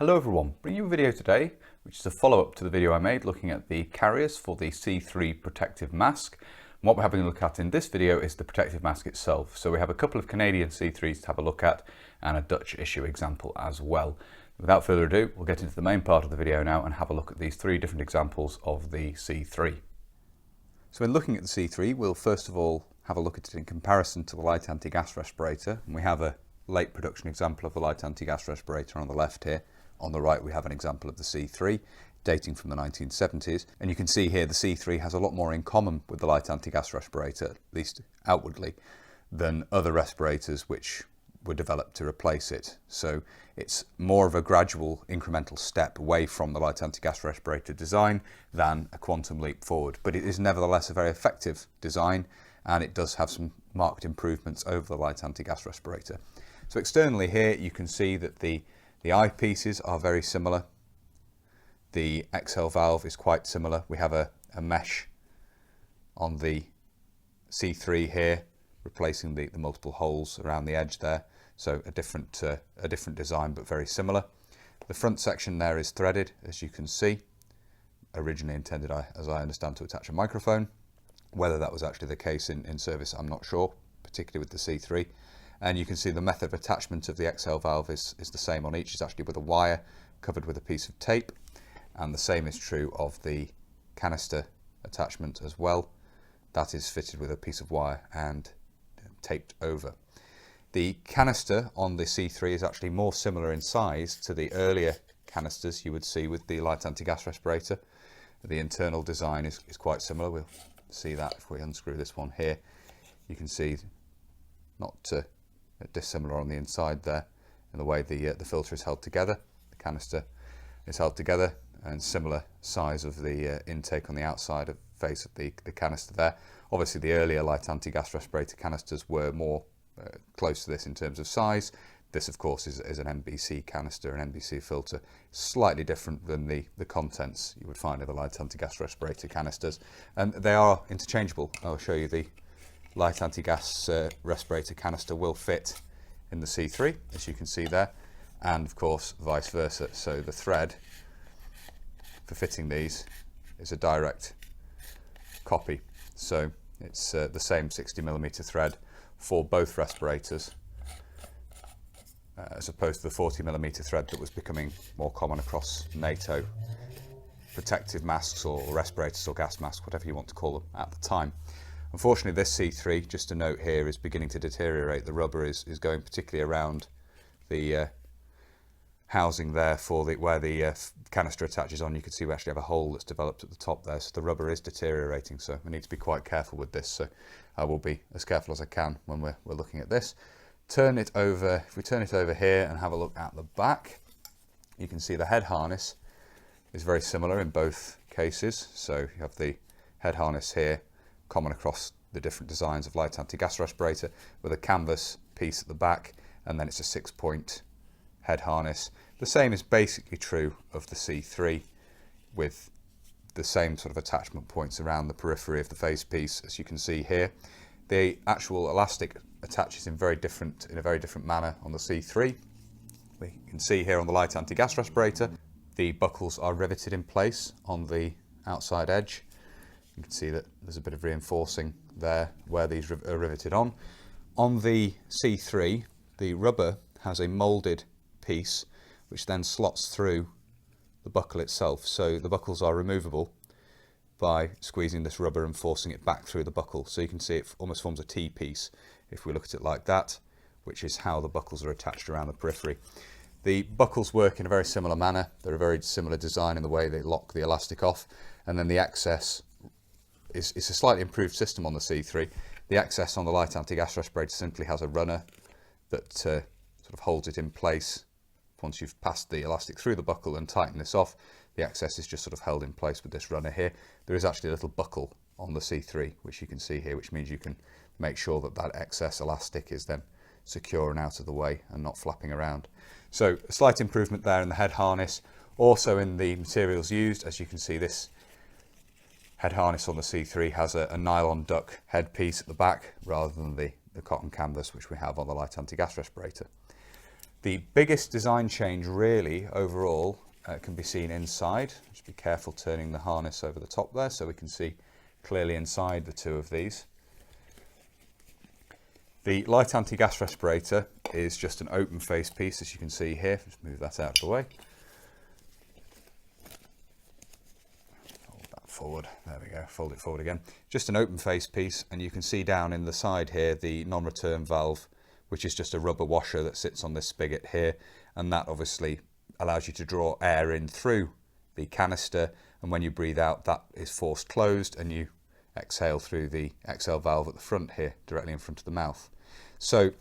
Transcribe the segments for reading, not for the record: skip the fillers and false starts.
Hello everyone, bringing you a video today which is a follow-up to the video I made looking at the carriers for the C3 protective mask. And what we're having a look at in this video is the protective mask itself. So we have a couple of Canadian C3s to have a look at and a Dutch issue example as well. Without further ado, we'll get into the main part of the video now and have a look at these three different examples of the C3. So in looking at the C3, we'll first of all have a look at it in comparison to the light anti-gas respirator. And we have a late production example of the light anti-gas respirator on the left here. On the right we have an example of the C3 dating from the 1970s, and you can see here the C3 has a lot more in common with the light anti-gas respirator, at least outwardly, than other respirators which were developed to replace it. So it's more of a gradual incremental step away from the light anti-gas respirator design than a quantum leap forward, but it is nevertheless a very effective design and it does have some marked improvements over the light anti-gas respirator. So externally here you can see that the eyepieces are very similar. The exhale valve is quite similar. We have a mesh on the C3 here, replacing the multiple holes around the edge there. So a different design, but very similar. The front section there is threaded, as you can see. Originally intended, as I understand, to attach a microphone. Whether that was actually the case in service, I'm not sure, particularly with the C3. And you can see the method of attachment of the exhale valve is the same on each. It's actually with a wire covered with a piece of tape. And the same is true of the canister attachment as well. That is fitted with a piece of wire and taped over. The canister on the C3 is actually more similar in size to the earlier canisters you would see with the light anti-gas respirator. The internal design is quite similar. We'll see that if we unscrew this one here. You can see not dissimilar on the inside there in the way the filter is held together. The canister is held together, and similar size of the intake on the outside of face of the canister there. Obviously the earlier light anti-gas respirator canisters were more close to this in terms of size. This of course is an NBC canister, an NBC filter, slightly different than the contents you would find of the light anti-gas respirator canisters, and they are interchangeable. I'll show you the light anti-gas respirator canister will fit in the C3, as you can see there, and of course vice versa. So the thread for fitting these is a direct copy. So it's the same 60mm thread for both respirators, as opposed to the 40mm thread that was becoming more common across NATO protective masks or respirators or gas masks, whatever you want to call them at the time. Unfortunately, this C3, just a note here, is beginning to deteriorate. The rubber is going particularly around the housing there for where the canister attaches on. You can see we actually have a hole that's developed at the top there, so the rubber is deteriorating, so we need to be quite careful with this. So I will be as careful as I can when we're looking at this. Turn it over. If we turn it over here and have a look at the back, you can see the head harness is very similar in both cases. So you have the head harness here, common across the different designs of light anti-gas respirator, with a canvas piece at the back, and then it's a 6-point head harness. The same is basically true of the C3, with the same sort of attachment points around the periphery of the face piece, as you can see here. The actual elastic attaches in a very different manner on the C3. We can see here on the light anti-gas respirator, the buckles are riveted in place on the outside edge. You can see that there's a bit of reinforcing there where these are riveted on. On the C3, the rubber has a moulded piece which then slots through the buckle itself. So the buckles are removable by squeezing this rubber and forcing it back through the buckle. So you can see it almost forms a T-piece if we look at it like that, which is how the buckles are attached around the periphery. The buckles work in a very similar manner. They're a very similar design in the way they lock the elastic off, and then the excess is a slightly improved system on the C3. The excess on the light anti-gas respirator simply has a runner that sort of holds it in place. Once you've passed the elastic through the buckle and tighten this off, the excess is just sort of held in place with this runner here. There is actually a little buckle on the C3, which you can see here, which means you can make sure that that excess elastic is then secure and out of the way and not flapping around. So a slight improvement there in the head harness. Also in the materials used, as you can see, this head harness on the C3 has a nylon duck headpiece at the back rather than the cotton canvas which we have on the light anti-gas respirator. The biggest design change really overall can be seen inside. Just be careful turning the harness over the top there so we can see clearly inside the two of these. The light anti-gas respirator is just an open face piece, as you can see here. Just move that out of the way. Fold that forward. There we go. Fold it forward again. Just an open face piece, and you can see down in the side here the non-return valve, which is just a rubber washer that sits on this spigot here, and that obviously allows you to draw air in through the canister, and when you breathe out that is forced closed and you exhale through the exhale valve at the front here, directly in front of the mouth. So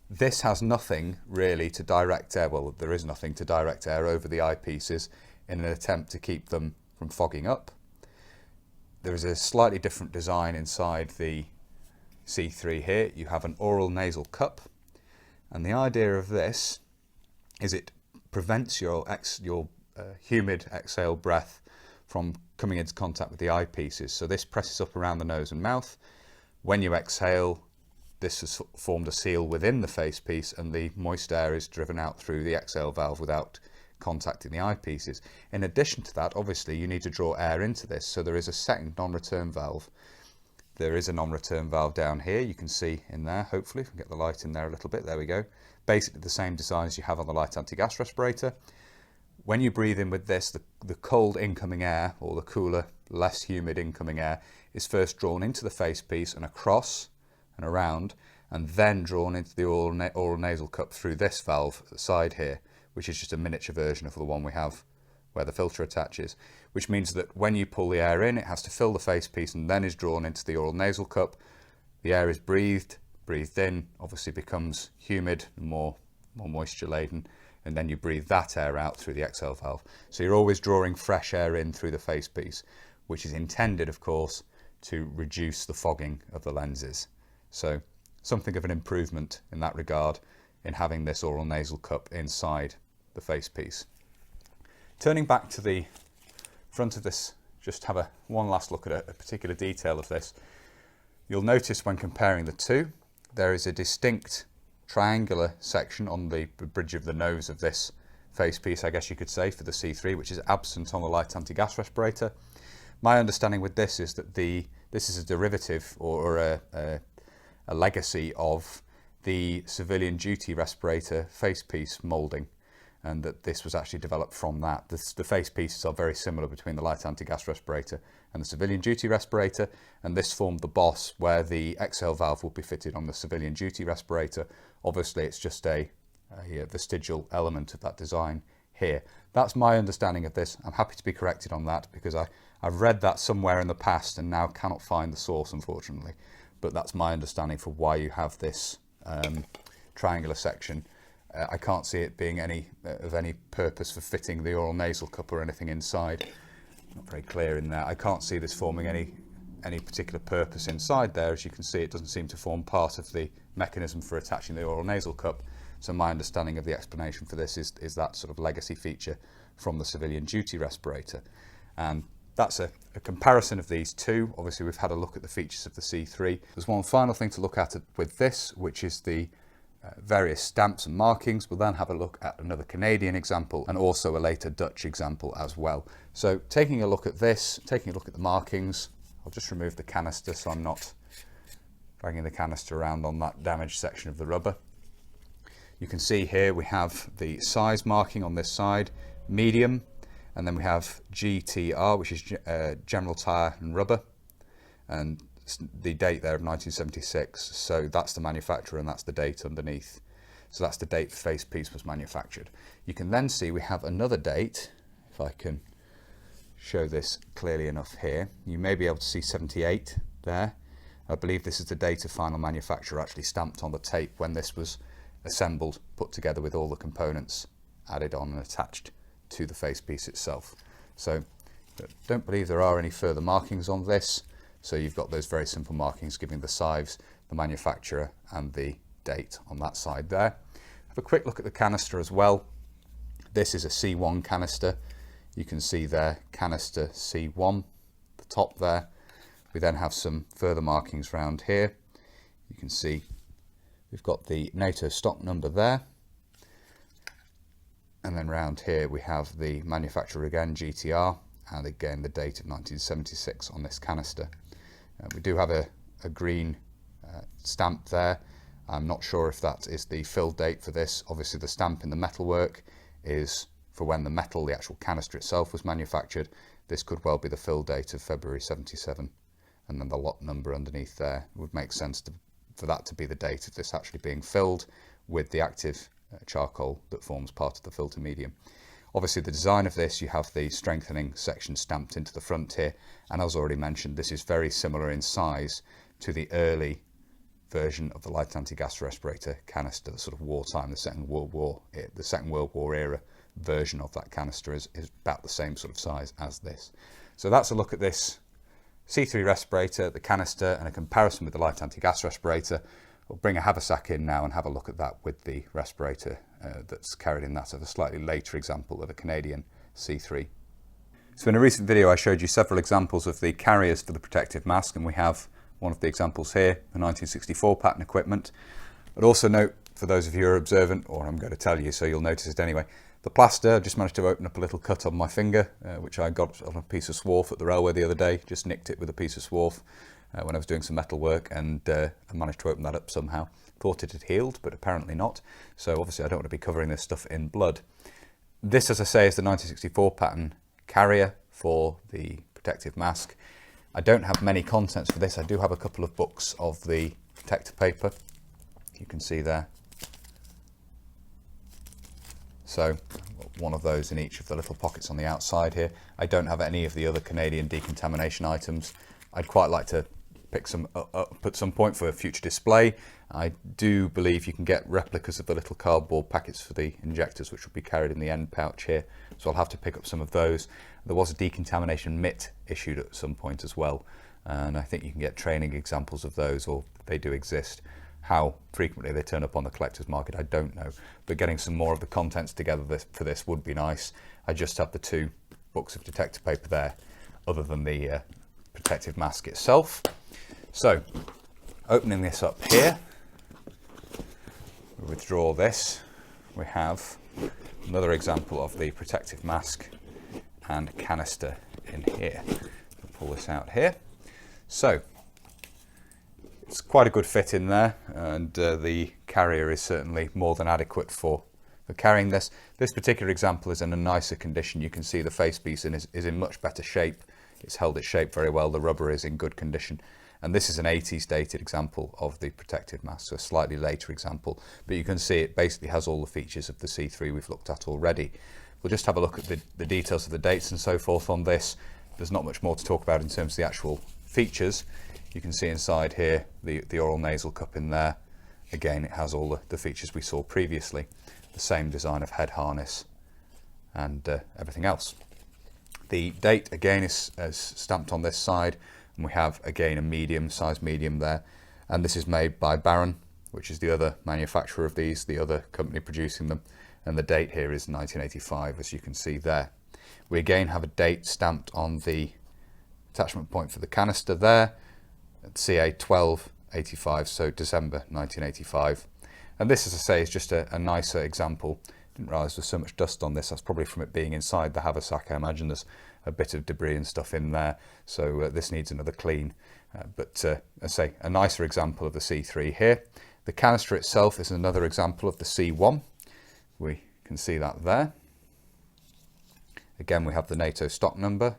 this has nothing really to direct air, well there is nothing to direct air over the eyepieces in an attempt to keep them from fogging up. There is a slightly different design inside the C3 here. You have an oral nasal cup, and the idea of this is it prevents your humid exhale breath from coming into contact with the eyepieces. So this presses up around the nose and mouth. When you exhale, this has formed a seal within the face piece, and the moist air is driven out through the exhale valve without contacting the eyepieces. In addition to that, obviously you need to draw air into this, so there is a second non-return valve. There is a non-return valve down here, you can see in there, hopefully, if we can get the light in there a little bit, there we go. Basically the same design as you have on the light anti-gas respirator. When you breathe in with this, the cold incoming air, or the cooler, less humid incoming air, is first drawn into the face piece and across and around, and then drawn into the oral nasal cup through this valve at the side here, which is just a miniature version of the one we have where the filter attaches, which means that when you pull the air in, it has to fill the face piece and then is drawn into the oral nasal cup. The air is breathed in, obviously becomes humid and more moisture laden, and then you breathe that air out through the exhale valve. So you're always drawing fresh air in through the face piece, which is intended, of course, to reduce the fogging of the lenses. So something of an improvement in that regard in having this oral nasal cup inside the face piece. Turning back to the front of this, just have one last look at a particular detail of this. You'll notice when comparing the two, there is a distinct triangular section on the bridge of the nose of this face piece, I guess you could say, for the C3, which is absent on the light anti-gas respirator. My understanding with this is that this is a derivative or a legacy of the civilian duty respirator face piece moulding, and that this was actually developed from that. The face pieces are very similar between the light anti-gas respirator and the civilian duty respirator, and this formed the boss where the exhale valve will be fitted on the civilian duty respirator. Obviously it's just a vestigial element of that design here. That's my understanding of this. I'm happy to be corrected on that because I've read that somewhere in the past and now cannot find the source, unfortunately, but that's my understanding for why you have this triangular section. I can't see it being of any purpose for fitting the oral nasal cup or anything inside. Not very clear in there. I can't see this forming any particular purpose inside there. As you can see, it doesn't seem to form part of the mechanism for attaching the oral nasal cup. So my understanding of the explanation for this is that sort of legacy feature from the civilian duty respirator. And that's a comparison of these two. Obviously we've had a look at the features of the C3. There's one final thing to look at with this, which is the various stamps and markings. We'll then have a look at another Canadian example and also a later Dutch example as well. So taking a look at this, taking a look at the markings, I'll just remove the canister so I'm not dragging the canister around on that damaged section of the rubber. You can see here we have the size marking on this side, medium, and then we have GTR, which is General Tyre and Rubber, and the date there of 1976, so that's the manufacturer and that's the date underneath. So that's the date the face piece was manufactured. You can then see we have another date, if I can show this clearly enough here. You may be able to see 78 there. I believe this is the date of final manufacture actually stamped on the tape when this was assembled, put together with all the components added on and attached to the face piece itself. So don't believe there are any further markings on this. So you've got those very simple markings giving the size, the manufacturer and the date on that side there. Have a quick look at the canister as well. This is a C1 canister. You can see there canister C1, the top there. We then have some further markings around here. You can see we've got the NATO stock number there. And then round here we have the manufacturer again, GTR, and again the date of 1976 on this canister. We do have a green stamp there. I'm not sure if that is the fill date for this. Obviously the stamp in the metalwork is for when the metal, the actual canister itself, was manufactured. This could well be the fill date of February 77, and then the lot number underneath there. It would make sense for that to be the date of this actually being filled with the active charcoal that forms part of the filter medium. Obviously the design of this, you have the strengthening section stamped into the front here, and as already mentioned, this is very similar in size to the early version of the light anti-gas respirator canister, the sort of wartime, the Second World War era version of that canister is about the same sort of size as this. So that's a look at this C3 respirator, the canister, and a comparison with the light anti-gas respirator. We'll bring a haversack in now and have a look at that with the respirator that's carried in that of a slightly later example of a Canadian C3. So in a recent video I showed you several examples of the carriers for the protective mask, and we have one of the examples here, the 1964 pattern equipment. I'd also note, for those of you who are observant, or I'm going to tell you so you'll notice it anyway, the plaster, I just managed to open up a little cut on my finger, which I got on a piece of swarf at the railway the other day. Just nicked it with a piece of swarf when I was doing some metal work, and I managed to open that up somehow. Thought it had healed, but apparently not. So obviously I don't want to be covering this stuff in blood. This, as I say, is the 1964 pattern carrier for the protective mask. I don't have many contents for this. I do have a couple of books of the protector paper. You can see there. So one of those in each of the little pockets on the outside here. I don't have any of the other Canadian decontamination items. I'd quite like to pick some up at some point for a future display. I do believe you can get replicas of the little cardboard packets for the injectors, which will be carried in the end pouch here. So I'll have to pick up some of those. There was a decontamination mitt issued at some point as well, and I think you can get training examples of those, or they do exist. How frequently they turn up on the collector's market, I don't know, but getting some more of the contents together for this would be nice. I just have the two books of detector paper there, other than the protective mask itself. So, opening this up here, we withdraw this, we have another example of the protective mask and canister in here. I'll pull this out here. So, it's quite a good fit in there, and the carrier is certainly more than adequate for carrying this. This particular example is in a nicer condition. You can see the face piece is in much better shape. It's held its shape very well. The rubber is in good condition. And this is an 80s dated example of the protective mask, so a slightly later example. But you can see it basically has all the features of the C3 we've looked at already. We'll just have a look at the details of the dates and so forth on this. There's not much more to talk about in terms of the actual features. You can see inside here the oral nasal cup in there. Again, it has all the features we saw previously. The same design of head harness and everything else. The date again is stamped on this side, and we have again a medium, size medium there. And this is made by Baron, which is the other manufacturer of these, the other company producing them. And the date here is 1985, as you can see there. We again have a date stamped on the attachment point for the canister there, CA 1285, so December 1985. And this, as I say, is just a nicer example. Didn't realise there was so much dust on this. That's probably from it being inside the haversack. I imagine there's a bit of debris and stuff in there, so this needs another clean. But as I say, a nicer example of the C3 here. The canister itself is another example of the C1. We can see that there. Again, we have the NATO stock number.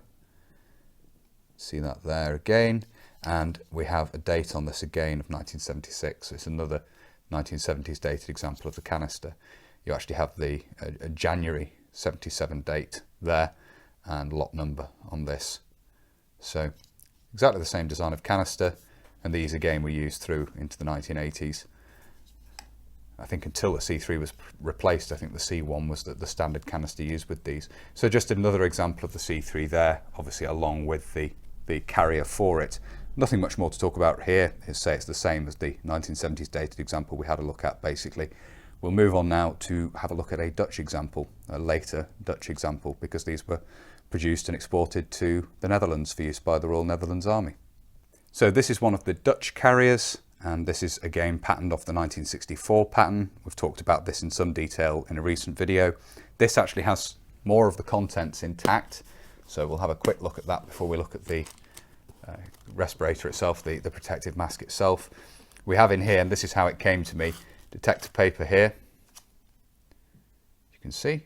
See that there again. And we have a date on this again of 1976. So it's another 1970s dated example of the canister. You actually have the January 77 date there and lot number on this. So exactly the same design of canister, and these again were used through into the 1980s. I think until the C3 was replaced, I think the C1 was the standard canister used with these. So just another example of the C3 there, obviously along with the carrier for it. Nothing much more to talk about here. It's the same as the 1970s dated example we had a look at basically. We'll move on now to have a look at a Dutch example, a later Dutch example, because these were produced and exported to the Netherlands for use by the Royal Netherlands Army. So this is one of the Dutch carriers, and this is again patterned off the 1964 pattern. We've talked about this in some detail in a recent video. This actually has more of the contents intact, so we'll have a quick look at that before we look at the respirator itself, the protective mask itself. We have in here, and this is how it came to me, detector paper here, you can see.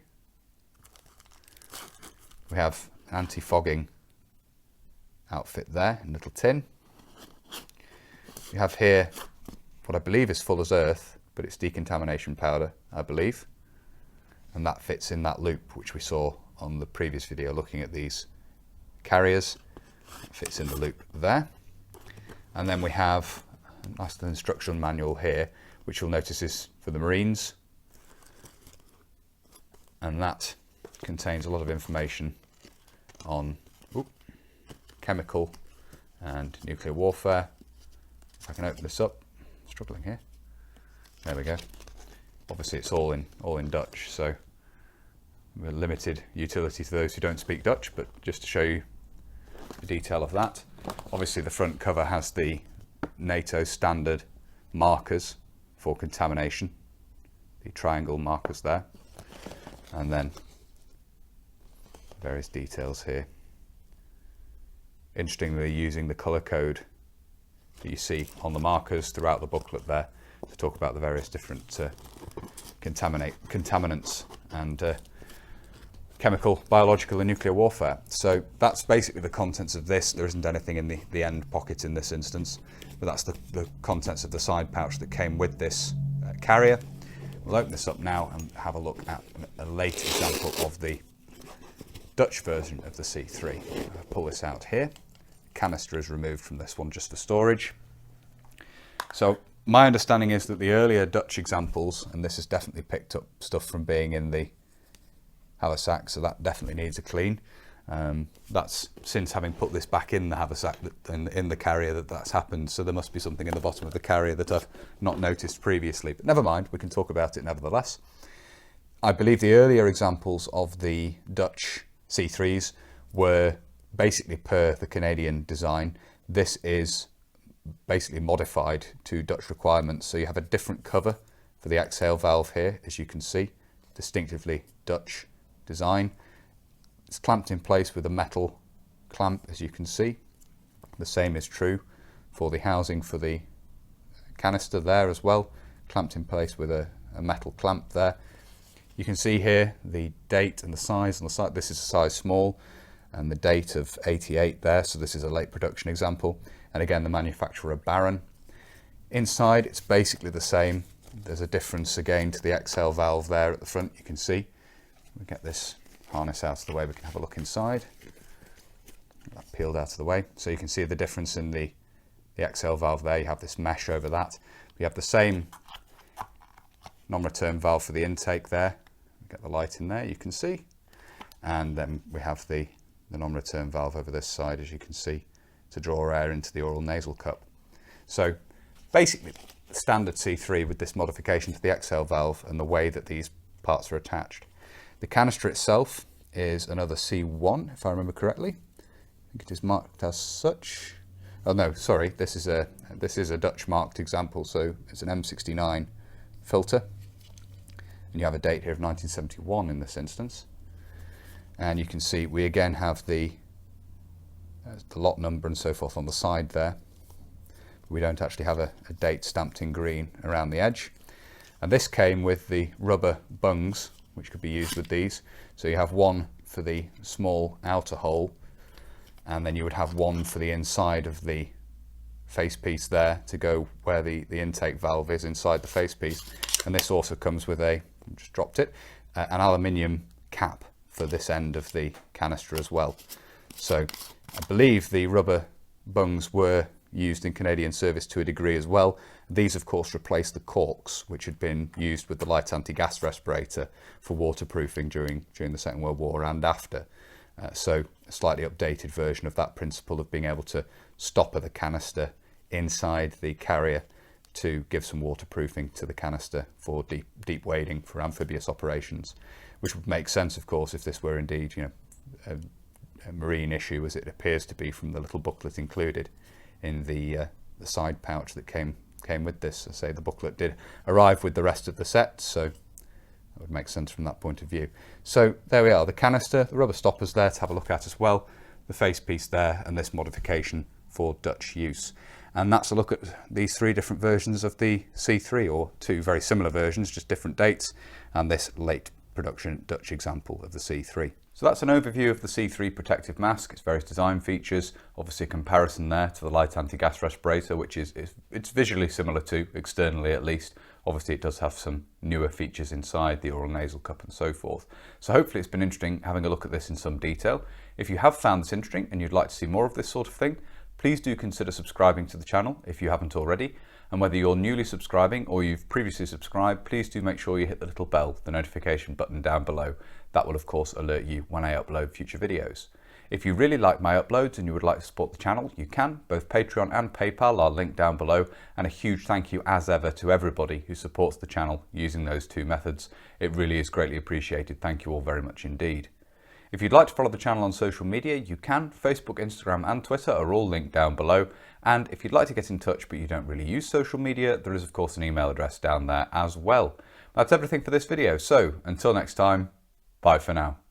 We have an anti-fogging outfit there in a little tin. We have here what I believe is Fuller's Earth, but it's decontamination powder, I believe. And that fits in that loop which we saw on the previous video looking at these carriers. It fits in the loop there. And then we have a nice instruction manual here, which you'll notice is for the Marines. And that contains a lot of information on chemical and nuclear warfare. If I can open this up, struggling here. There we go. Obviously it's all in Dutch, so we're limited utility to those who don't speak Dutch, but just to show you the detail of that. Obviously the front cover has the NATO standard markers for contamination, the triangle markers there, and then various details here. Interestingly, using the colour code that you see on the markers throughout the booklet there to talk about the various different contaminants and chemical, biological and nuclear warfare. So that's basically the contents of this. There isn't anything in the end pocket in this instance, but that's the contents of the side pouch that came with this carrier. We'll open this up now and have a look at a late example of the Dutch version of the C3. I'll pull this out here. Canister is removed from this one just for storage. So my understanding is that the earlier Dutch examples, and this has definitely picked up stuff from being in the haversack, so that definitely needs a clean. That's since having put this back in the haversack in the carrier that's happened, so there must be something in the bottom of the carrier that I've not noticed previously, but never mind, we can talk about it nevertheless. I believe the earlier examples of the Dutch C3s were basically per the Canadian design. This is basically modified to Dutch requirements, so you have a different cover for the exhale valve here, as you can see, distinctively Dutch design. It's clamped in place with a metal clamp, as you can see. The same is true for the housing for the canister there as well, clamped in place with a metal clamp there. You can see here the date and the size on the side. This is a size small and the date of 88 there, so this is a late production example, and again the manufacturer Baron. Inside it's basically the same. There's a difference again to the exhale valve there at the front, you can see. We get this harness out of the way, we can have a look inside. That peeled out of the way, so you can see the difference in the exhale valve there. You have this mesh over that. We have the same non-return valve for the intake there. Get the light in there, you can see, and then we have the non-return valve over this side, as you can see, to draw air into the oral nasal cup. So basically the standard C3 with this modification to the exhale valve and the way that these parts are attached. The canister itself is another C1, if I remember correctly. I think it is marked as such. Oh no, sorry, this is a Dutch marked example, so it's an M69 filter. And you have a date here of 1971 in this instance. And you can see we again have the lot number and so forth on the side there. We don't actually have a date stamped in green around the edge. And this came with the rubber bungs, which could be used with these. So you have one for the small outer hole, and then you would have one for the inside of the facepiece there to go where the intake valve is inside the facepiece. And this also comes with a, just dropped it, an aluminium cap for this end of the canister as well. So I believe the rubber bungs were used in Canadian service to a degree as well. These of course replaced the corks which had been used with the light anti-gas respirator for waterproofing during the Second World War and after. So a slightly updated version of that principle of being able to stopper the canister inside the carrier to give some waterproofing to the canister for deep wading for amphibious operations, which would make sense of course if this were indeed, you know, a marine issue, as it appears to be from the little booklet included in the side pouch that came came with this. I say the booklet did arrive with the rest of the set, so that would make sense from that point of view. So there we are, the canister, the rubber stoppers there to have a look at as well, the facepiece there, and this modification for Dutch use. And that's a look at these 3 different versions of the C3, or 2 very similar versions, just different dates, and this late production Dutch example of the C3. So that's an overview of the C3 protective mask, its various design features, obviously a comparison there to the light anti-gas respirator, which it's visually similar to, externally at least. Obviously it does have some newer features inside, the oral nasal cup and so forth. So hopefully it's been interesting having a look at this in some detail. If you have found this interesting and you'd like to see more of this sort of thing, please do consider subscribing to the channel if you haven't already. And whether you're newly subscribing or you've previously subscribed, please do make sure you hit the little bell, the notification button down below. That will of course alert you when I upload future videos. If you really like my uploads and you would like to support the channel, you can. Both Patreon and PayPal are linked down below. And a huge thank you as ever to everybody who supports the channel using those 2 methods. It really is greatly appreciated. Thank you all very much indeed. If you'd like to follow the channel on social media, you can. Facebook, Instagram and Twitter are all linked down below. And if you'd like to get in touch but you don't really use social media, there is of course an email address down there as well. That's everything for this video. So until next time, bye for now.